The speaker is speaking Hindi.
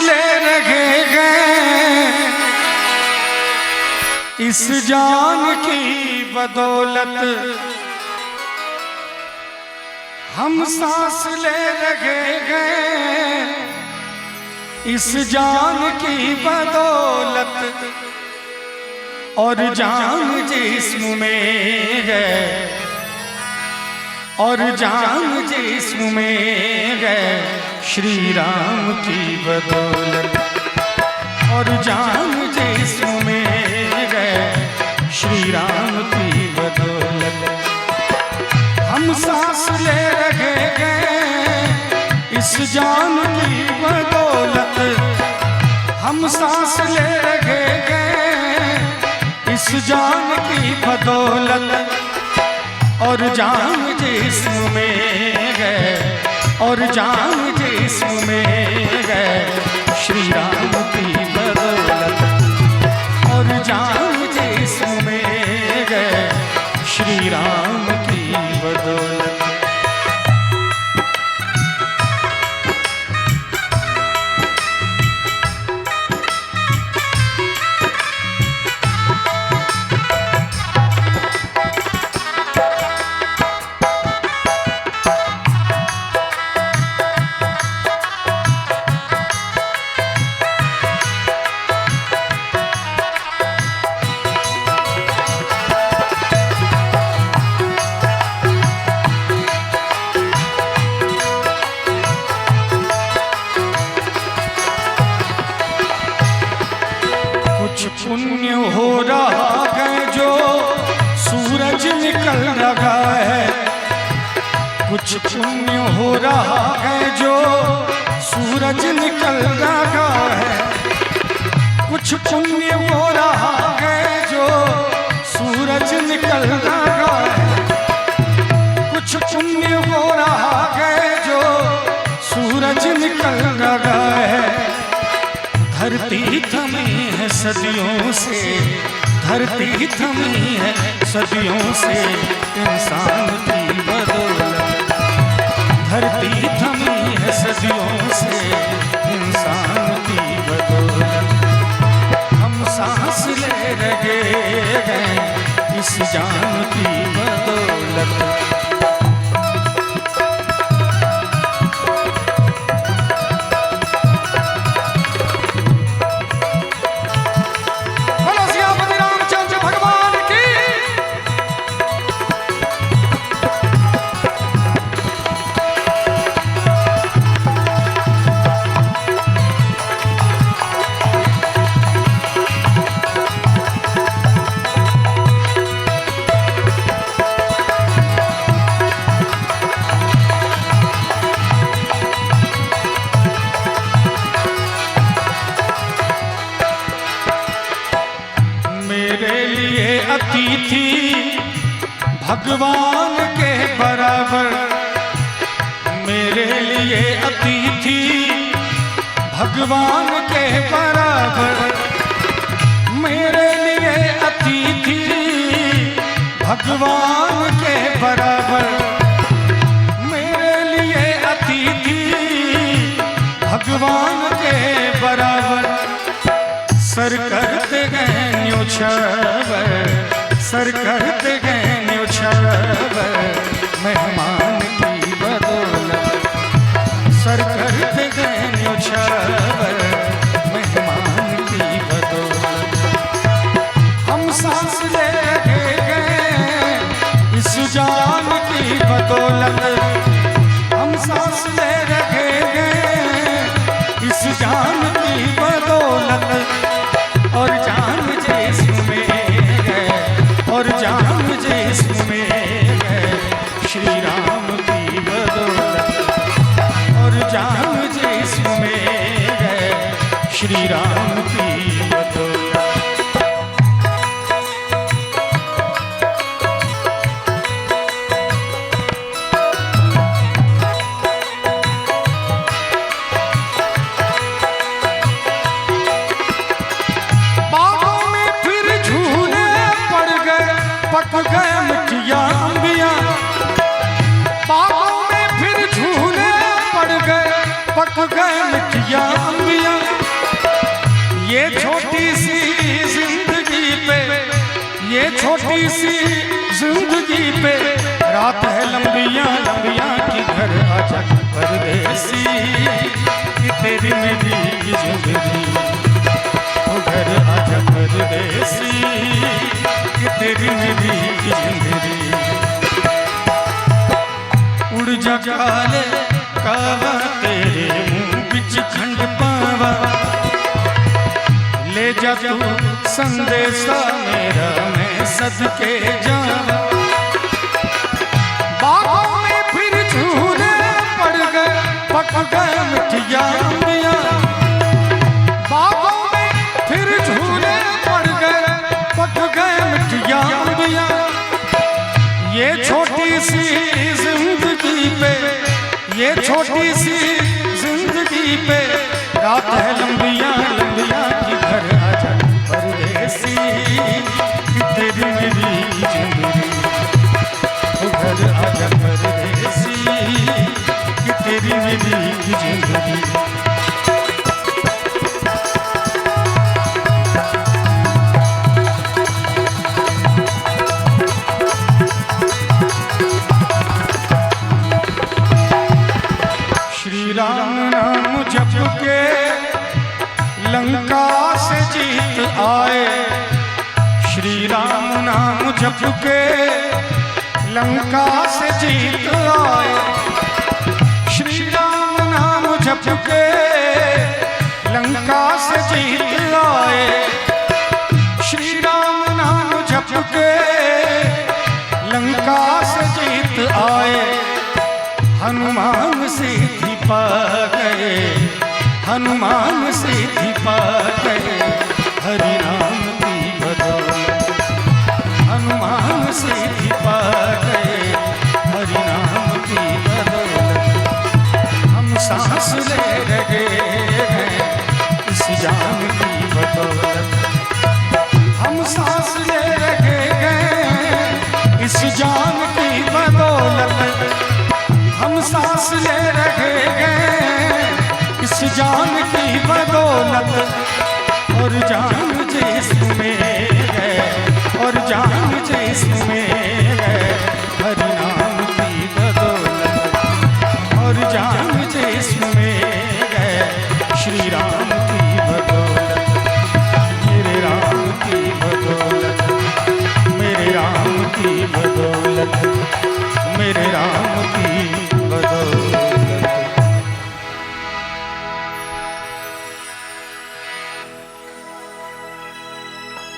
ले रहे गए इस जान की बदौलत, हम सांस ले रहे गए इस जान की बदौलत, और जान जिस्म में है, और जान जिस्म में है श्री राम की बदौलत, और जान जिस्म में है श्री राम की बदौलत। हम सांस ले रहे गए इस जान की बदौलत, हम सांस ले रहे गए इस जान की बदौलत, और जान जिस्म में है, और जान जिस्म में है श्री राम की बदौलत, और जान जिस्म में है श्री राम की बदौलत। पुण्य हो रहा है जो सूरज निकल रहा है, कुछ पुण्य हो रहा है जो सूरज निकल रहा है, कुछ पुण्य हो रहा है जो सूरज निकल रहा है, कुछ पुण्य हो रहा है जो सूरज निकल रहा है। धरती थमी है सदियों से, धरती थमी है सदियों से इंसान की बदौलत, धरती थमी है सदियों से इंसान की बदौलत। हम सांस ले रहे हैं इस जान की बदौलत। अतिथि भगवान के बराबर, मेरे लिए अतिथि भगवान के बराबर, मेरे लिए अतिथि भगवान के बराबर, मेरे लिए अतिथि भगवान के बराबर। सर करते गए न्योछावर, सर करते गए न्योछावर मेहमान की बदौलत, सर करते गए न्योछावर मेहमान की बदौलत। हम सांस ले रहे गए इस जान की बदौलत, हम सांस ले रहे गए इस जान की बदौलत, और जान जिस्म में है, और जान जिस्म में है श्री राम की बदौलत, और जान जिस्म में है श्री राम की बदौलत। पक गए मिठिया अंबिया, बागों में फिर झूले पड़ गए, पक गए मिठिया अंबिया। छोटी सी जिंदगी पे रात है लंबियां लंबियां कि घर आजा परदेसी कि तेरी मेरी की जिंदगी घर आजा परदेसी कि तेरी मेरी की जिंदगी उड़ जा काले कावा तेरे मुंह बिच खंड पावा ले जा तू संदेशा मेरा मैं सदके जावा बागों में फिर झूले पड़ गए पक गए मिठिया अंबिया बागों में फिर झूले पड़ गए पक गए मिठिया अंबिया ये छोटी सी जिंदगी पे ये छोटी सी जिंदगी पे रात है लंबियां लंबियां कि घर आजा परदेसी कि तेरी मेरी जिंदगी घर आजा परदेसी कि तेरी मेरी जिंदगी श्री राम नाम जप के लंका से जीत आए श्री राम नाम जप के लंका से जीत आए श्री राम नाम जप के लंका से जीत आए श्री राम नाम जप के लंका से जीत आए हनुमान सिद्धि पा गए हनुमान सिद्धि पा गए हरि नाम की बदौलत हनुमान सिद्धि पा गए हरि नाम की बदौलत हम सांस ले रहे हैं इस जान की बदौलत हम सांस ले रहे हैं इस जान की बदौलत हम सांस ले रहे हैं इस जान की बदौलत और जान जिसमें है और जान जिसमें है हरि नाम की बदौलत और जान जिसमें है श्री राम की बदौलत मेरे राम की बदौलत मेरे राम की बदौलत मेरे राम